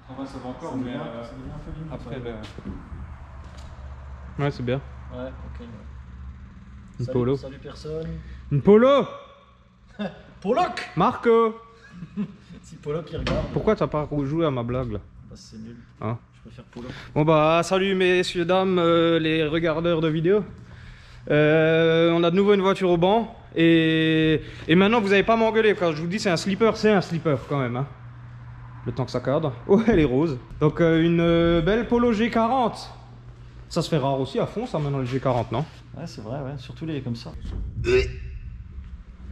Enfin, ça va encore, mais après le... Ouais, c'est bien. Ouais, ok. Une polo. Salut personne. Une polo. Pollock. Marco. Si Pollock il regarde. Pourquoi t'as pas joué à ma blague là? Bah, c'est nul. Hein? Je préfère Pollock. Bon bah salut messieurs dames les regardeurs de vidéos. On a de nouveau une voiture au banc et maintenant vous n'allez pas m'engueuler quand je vous dis c'est un slipper quand même hein. Le temps que ça cadre. Oh elle est rose. Donc une belle Polo G40. Ça se fait rare aussi à fond ça maintenant le G40 non? Ouais c'est vrai ouais, surtout les comme ça.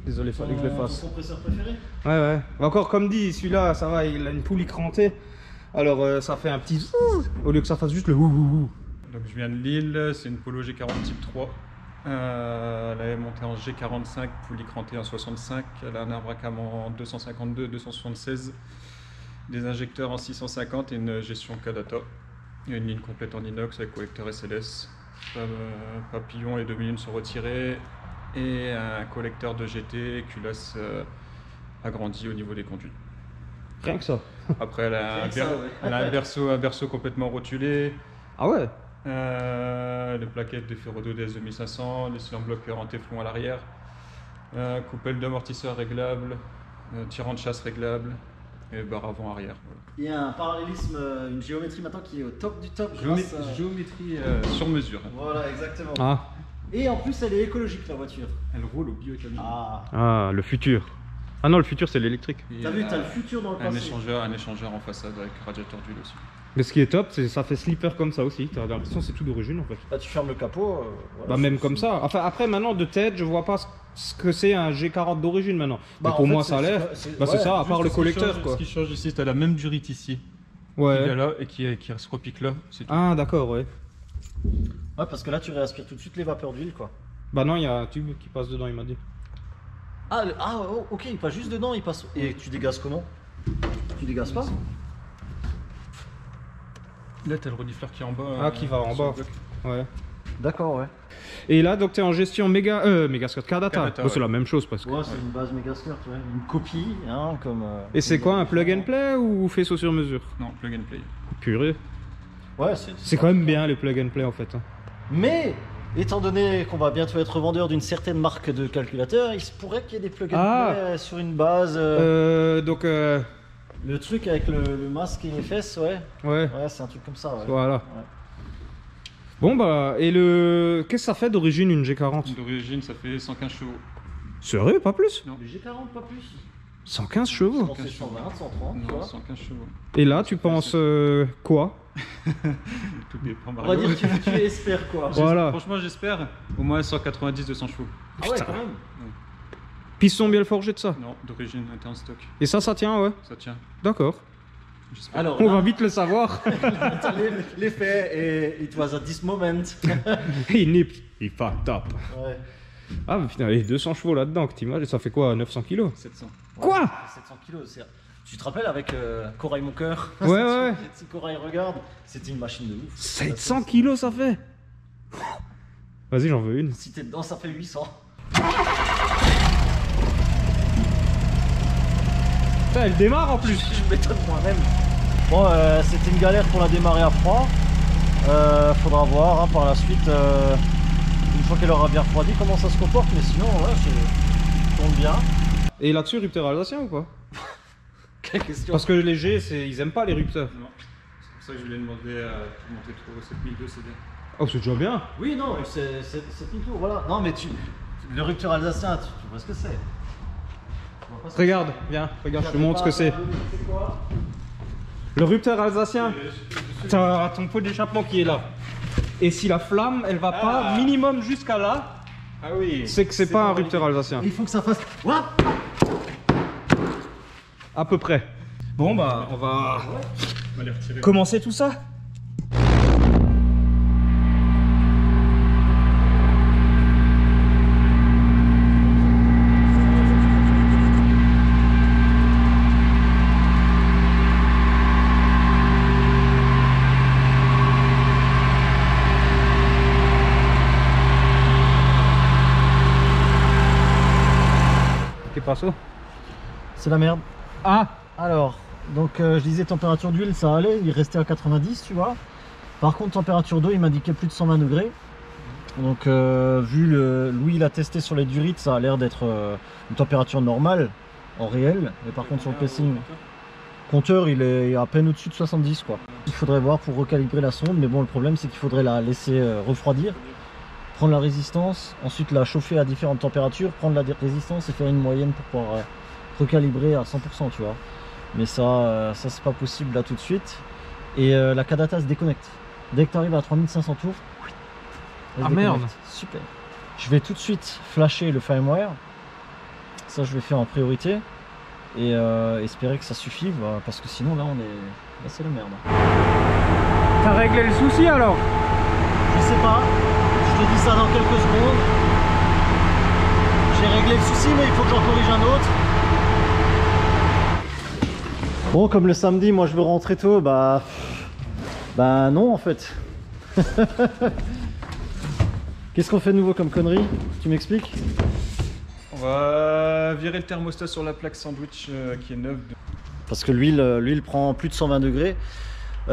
Désolé fallait que je le fasse. Ton compresseur préféré? Ouais ouais. Encore comme dit celui-là ça va il a une poulie crantée. Alors ça fait un petit au lieu que ça fasse juste le ouh. Donc je viens de Lille, c'est une Polo G40 type 3. Elle est montée en G45, poulie crantée en 65. Elle a un arbre à cam en 252, 276. Des injecteurs en 650 et une gestion Kadata. Il y a une ligne complète en inox avec collecteur SLS. Papillon, les 2 mm sont retirés. Et un collecteur de GT, culasse agrandi au niveau des conduits. Rien que ça. Après, elle a un berceau complètement rotulé. Ah ouais? Les plaquettes de Ferrodo DS 2500, les cylindres bloqueurs en téflon à l'arrière, coupelle d'amortisseur réglable, tirant de chasse réglable et barre avant-arrière. Voilà. Il y a un parallélisme, une géométrie maintenant qui est au top du top. Géométrie sur mesure. Voilà exactement. Ah. Et en plus elle est écologique la voiture. Elle roule au bioéthanol. Ah le futur. Ah non le futur c'est l'électrique. T'as vu, t'as le futur dans le passé. Un échangeur en façade avec radiateur d'huile aussi. Mais ce qui est top, c'est ça fait slipper comme ça aussi. T'as l'impression que c'est tout d'origine en fait. Là tu fermes le capot. Voilà, Bah même comme ça. Enfin après maintenant de tête, je vois pas ce que c'est un G40 d'origine maintenant. Bah, mais pour en fait, moi ça a l'air. c'est Bah c'est ça, à part le collecteur quoi. Ce qui change ici, t'as la même durite ici. Qui est Ouais. là et qui se repique là. C'est tout. Ah d'accord ouais. Ouais parce que là tu réaspires tout de suite les vapeurs d'huile quoi. Bah non il y a un tube qui passe dedans il m'a dit. Ok, il passe juste dedans, il passe. Et tu dégazes comment? Tu dégazes pas? Là, t'as le renifleur qui est en bas. Ah qui va en sur le bas. bloc. Ouais. D'accord, ouais. Et là donc t'es en gestion Megascurt Kadata. Kadata, Oh, c'est ouais. la même chose parce que. Ouais, c'est une base Megascurt, ouais. Une copie, hein, comme. Et c'est quoi un plug and play ou faisceau sur mesure? Non, plug and play. Purée. Ouais, C'est quand même bien les plug and play en fait. Hein. Mais, étant donné qu'on va bientôt être vendeur d'une certaine marque de calculateur, il se pourrait qu'il y ait des plug and play sur une base. Donc Le truc avec le masque et les fesses, ouais. ouais. Ouais, c'est un truc comme ça, ouais. Voilà. Ouais. Bon bah et qu'est-ce que ça fait d'origine une G40? D'origine, ça fait 115 chevaux. Sérieux, pas plus? Non. Le G40, pas plus. 115 Je chevaux. pensais 120, 130, tu Non, vois. 115 chevaux. Et là tu penses quoi? Tout dépend, On va dire que tu espères quoi. Voilà. Franchement, j'espère au moins 190-200 chevaux. Ah ouais, quand même. Piston bien forgé de ça. Non, d'origine, interne stock. Et ça tient ouais. Ça tient. D'accord. J'espère. Alors, On là, va vite le savoir. t'as les faits et it was at this moment. Il nipped. Il fucked up. Ouais. Ah mais putain, il y a 200 chevaux là-dedans, que t'imagines, ça fait quoi, 900 kilos? 700. Quoi? 700 kilos, tu te rappelles avec Corail mon cœur? Ouais, ouais. Si Corail regarde, c'était une machine de ouf. 700 kilos ça fait. Vas-y, j'en veux une. Si t'es dedans, ça fait 800. Putain, elle démarre en plus. Je m'étonne moi-même. Bon, c'était une galère pour la démarrer à froid. Faudra voir hein, par la suite, une fois qu'elle aura bien refroidi, comment ça se comporte. Mais sinon, ouais, ça tourne bien. Et là-dessus, rupteur alsacien ou pas? Quelle question? Parce que les G, ils aiment pas les rupteurs. Non. C'est pour ça que je voulais demander à monter trop 7002, c'est bien. Oh, c'est déjà bien. Oui, non, c'est plutôt, voilà. Non, mais le rupteur alsacien, tu vois ce que c'est. Regarde, viens, regarde, je te montre ce que c'est. C'est quoi? Le rupteur alsacien, t'as ton pot d'échappement qui est là. Et si la flamme, elle va pas minimum jusqu'à là, Ah oui. c'est que c'est pas un rupteur alsacien. Il faut que ça fasse. What? À peu près. Bon bah, on va On va les retirer. commencer tout ça. Qu'est-ce qui passe? C'est la merde. Ah, Alors, Donc je disais température d'huile ça allait, il restait à 90 tu vois. Par contre température d'eau il m'indiquait plus de 120 degrés. Donc vu Louis il a testé sur les durites, ça a l'air d'être une température normale en réel. Mais par contre sur le pacing, compteur il est à peine au-dessus de 70 quoi. Il faudrait voir pour recalibrer la sonde, mais bon le problème c'est qu'il faudrait la laisser refroidir, prendre la résistance, ensuite la chauffer à différentes températures, prendre la résistance et faire une moyenne pour pouvoir recalibrer à 100% tu vois. Mais ça c'est pas possible là tout de suite. Et la Kadata se déconnecte. Dès que tu arrives à 3500 tours, ah merde, super. Je vais tout de suite flasher le firmware. Ça je vais faire en priorité. Et espérer que ça suffit, parce que sinon là c'est la merde. T'as réglé le souci alors? Je sais pas, je te dis ça dans quelques secondes. J'ai réglé le souci mais il faut que j'en corrige un autre. Bon, comme le samedi moi je veux rentrer tôt, bah non en fait. Qu'est-ce qu'on fait de nouveau comme connerie? Tu m'expliques? On va virer le thermostat sur la plaque sandwich qui est neuve. Parce que l'huile prend plus de 120 degrés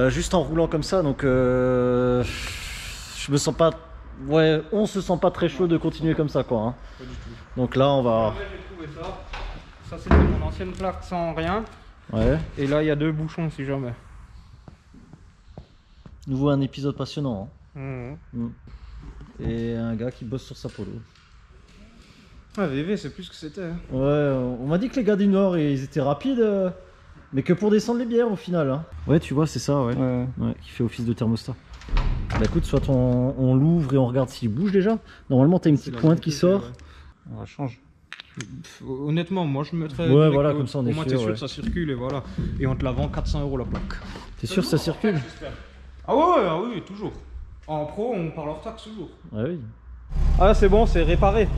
juste en roulant comme ça, donc je me sens pas, ouais, on se sent pas très chaud de continuer comme ça quoi. Hein. Pas du tout. Donc là on va. J'ai trouvé ça. Ça c'était mon ancienne plaque sans rien. Ouais. Et là il y a 2 bouchons si jamais. Nouveau un épisode passionnant. Mmh. Hein. Et un gars qui bosse sur sa polo. Ouais, VV c'est plus ce que c'était. Hein. Ouais, on m'a dit que les gars du Nord ils étaient rapides, mais que pour descendre les bières au final. Hein. Ouais, tu vois, c'est ça, ouais. Ouais, qui fait office de thermostat. Bah écoute, soit on l'ouvre et on regarde s'il bouge déjà. Normalement, t'as une petite pointe qui sort. Ouais. On va changer. Honnêtement, moi je me mettrais. Ouais, voilà, comme ça on est sûr. Au moins t'es sûr que ça circule et voilà. Et on te la vend 400 € la plaque. T'es sûr que ça circule? Ah ouais, ah oui, toujours. En pro, on parle hors taxe toujours. Ah oui. Ah c'est bon, c'est réparé.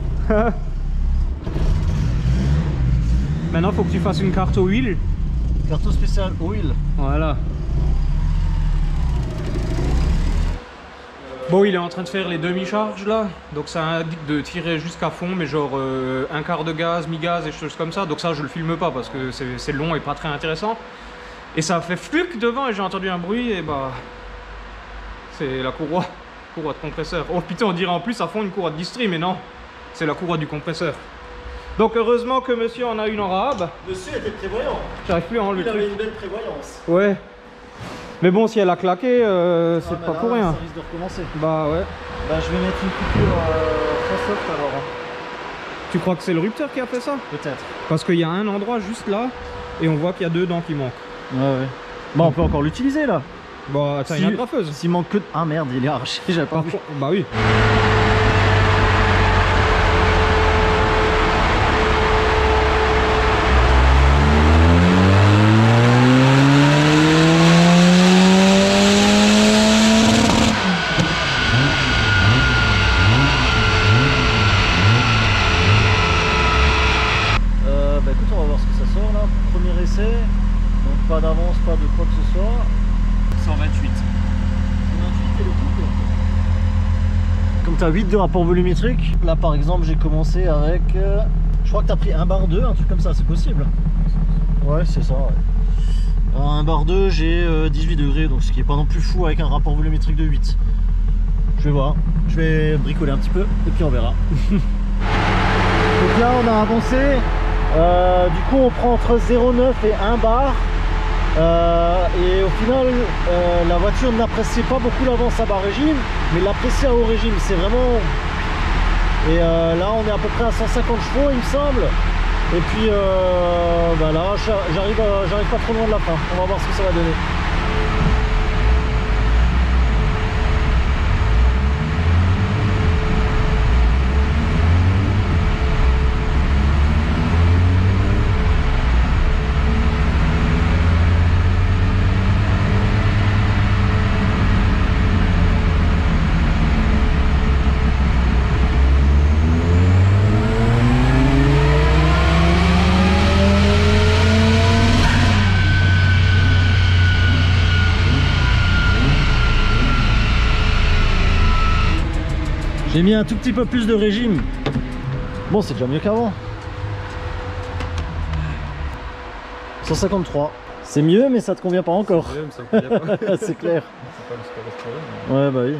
Maintenant faut que tu fasses une carte aux huiles. Carte spéciale oil. Voilà. Bon, il est en train de faire les demi-charges là, donc ça indique de tirer jusqu'à fond, mais genre un quart de gaz, mi-gaz et choses comme ça. Donc ça je le filme pas parce que c'est long et pas très intéressant. Et ça a fait fluc devant et j'ai entendu un bruit et bah c'est la courroie de compresseur. Oh putain, on dirait en plus à fond une courroie de distri, mais non, c'est la courroie du compresseur. Donc heureusement que monsieur en a une en rab. Monsieur était prévoyant. J'arrive plus à enlever le truc. Il avait une belle prévoyance. Ouais. Mais bon, si elle a claqué, c'est pas pour rien. Ça risque de recommencer. Bah ouais. Bah je vais mettre une coupure très soft alors. Tu crois que c'est le rupteur qui a fait ça? Peut-être. Parce qu'il y a un endroit juste là, et on voit qu'il y a 2 dents qui manquent. Ouais. Bah on peut encore l'utiliser là. Bah attends, il y a une agrafeuse. S'il manque que de... Ah merde, il est arraché, j'avais pas vu. Bah oui. Bah écoute, on va voir ce que ça sort là. Premier essai, donc pas d'avance, pas de quoi que ce soit. 128. 128 et le couple. Comme tu as 8 de rapport volumétrique, là par exemple j'ai commencé avec, je crois que tu as pris 1 bar 2, un truc comme ça, c'est possible? Ouais, c'est ça. Ouais. Alors, 1 bar 2, j'ai 18 degrés, donc ce qui est pas non plus fou avec un rapport volumétrique de 8. Je vais voir, je vais bricoler un petit peu et puis on verra. Donc là on a avancé, du coup on prend entre 0,9 et 1 bar. Et au final la voiture n'apprécie pas beaucoup l'avance à bas régime, mais l'apprécie à haut régime, c'est vraiment... Et là on est à peu près à 150 chevaux il me semble. Et puis bah là j'arrive pas trop loin de la fin, on va voir ce que ça va donner. J'ai mis un tout petit peu plus de régime. Bon, c'est déjà mieux qu'avant. 153. C'est mieux, mais ça te convient pas encore. Ouais, mais ça me convient pas. C'est clair. C'est pas le problème. Ouais, bah oui.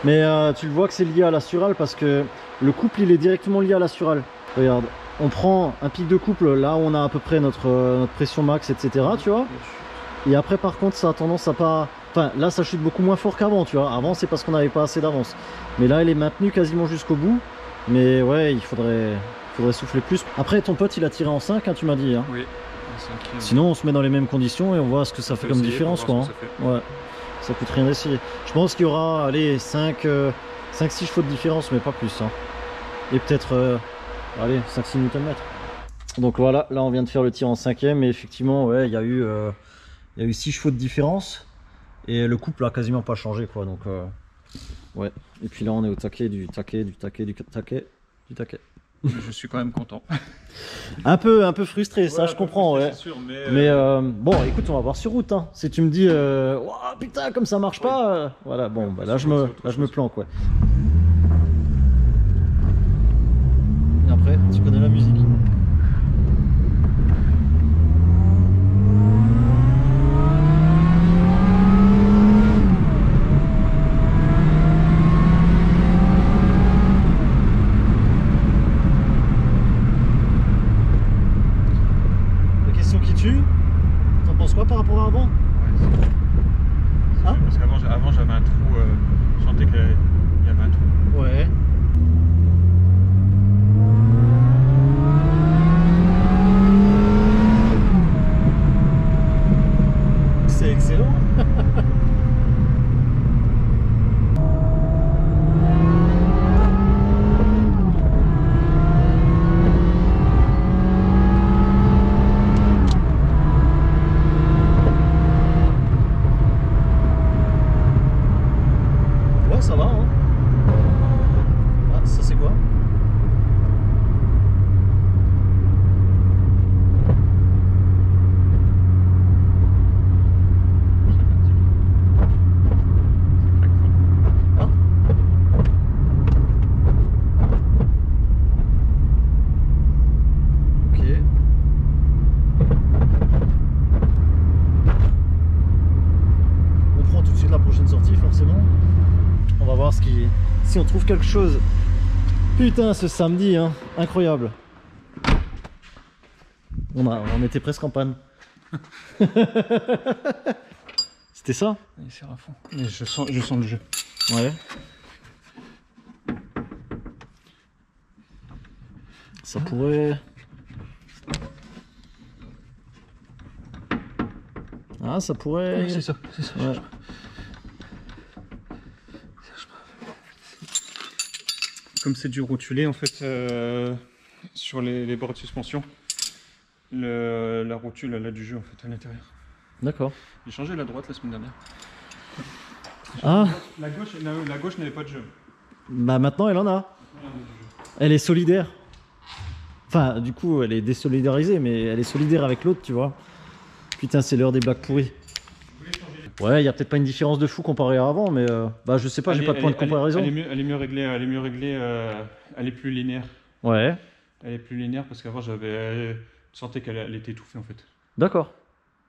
Mais tu le vois que c'est lié à l'Astural parce que le couple il est directement lié à l'Astural. Regarde, on prend un pic de couple là où on a à peu près notre pression max, etc. Tu vois. Et après, par contre, ça a tendance à pas. Enfin, là, ça chute beaucoup moins fort qu'avant, tu vois. Avant, c'est parce qu'on n'avait pas assez d'avance. Mais là, elle est maintenue quasiment jusqu'au bout. Mais ouais, il faudrait souffler plus. Après, ton pote, il a tiré en 5, hein, tu m'as dit. Hein. Oui. Sinon, on se met dans les mêmes conditions et on voit ce que ça fait comme différence, quoi. Hein. Ouais, ça coûte rien d'essayer. Je pense qu'il y aura, allez, 5-6 chevaux de différence, mais pas plus. Hein. Et peut-être, allez, 5-6 Nm. Donc voilà, là, on vient de faire le tir en 5e. Et effectivement, ouais, il y a eu 6 chevaux de différence. Et le couple a quasiment pas changé, quoi. Donc, ouais. Et puis là, on est au taquet, du taquet. Je suis quand même content. Un peu frustré, ouais, ça je comprends, ouais. Sûr, mais bon, écoute, on va voir sur route. Hein. Si tu me dis, oh, putain, comme ça marche pas, voilà, bon, bah, là je me planque, ouais. Et après, tu connais la musique. T'en penses quoi par rapport à avant? Hein? Parce qu'avant j'avais un trou, je sentais qu'il y avait un trou. Ouais. C'est excellent. Ça va, hein. Ah, ça c'est quoi? Ah. Ok. On prend tout de suite la prochaine sortie, forcément. On va voir si on trouve quelque chose. Putain, ce samedi, hein, incroyable. On était presque en panne. C'était ça? Il sert à fond. Mais je sens le jeu. Ouais. Ça pourrait... Ah, ça pourrait... Ouais, c'est ça. Ouais. Comme c'est du rotulé en fait sur les bords de suspension, la rotule elle a du jeu en fait à l'intérieur. D'accord. J'ai changé la droite la semaine dernière. Ah. La gauche n'avait pas de jeu. Bah maintenant elle en a. Elle est solidaire. Enfin du coup elle est désolidarisée mais elle est solidaire avec l'autre tu vois. Putain c'est l'heure des blagues pourries. Ouais, il y a peut-être pas une différence de fou comparé à avant, mais bah je sais pas, j'ai pas de point de comparaison. Elle est mieux réglée, elle est plus linéaire. Ouais. Elle est plus linéaire parce qu'avant je sentais qu'elle était étouffée en fait. D'accord.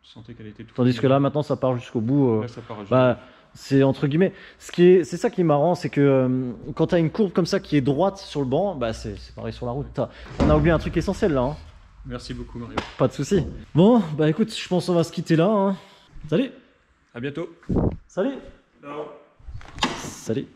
Je sentais qu'elle était étouffée. Tandis que là maintenant ça part jusqu'au bout. Là, ça part bah c'est entre guillemets. C'est ça qui est marrant, c'est que quand t'as une courbe comme ça qui est droite sur le banc, bah c'est pareil sur la route. On a oublié un truc essentiel là. Hein. Merci beaucoup Mario. Pas de souci. Bon, bah écoute, je pense qu'on va se quitter là. Hein. Salut. À bientôt. Salut. Ciao. Salut.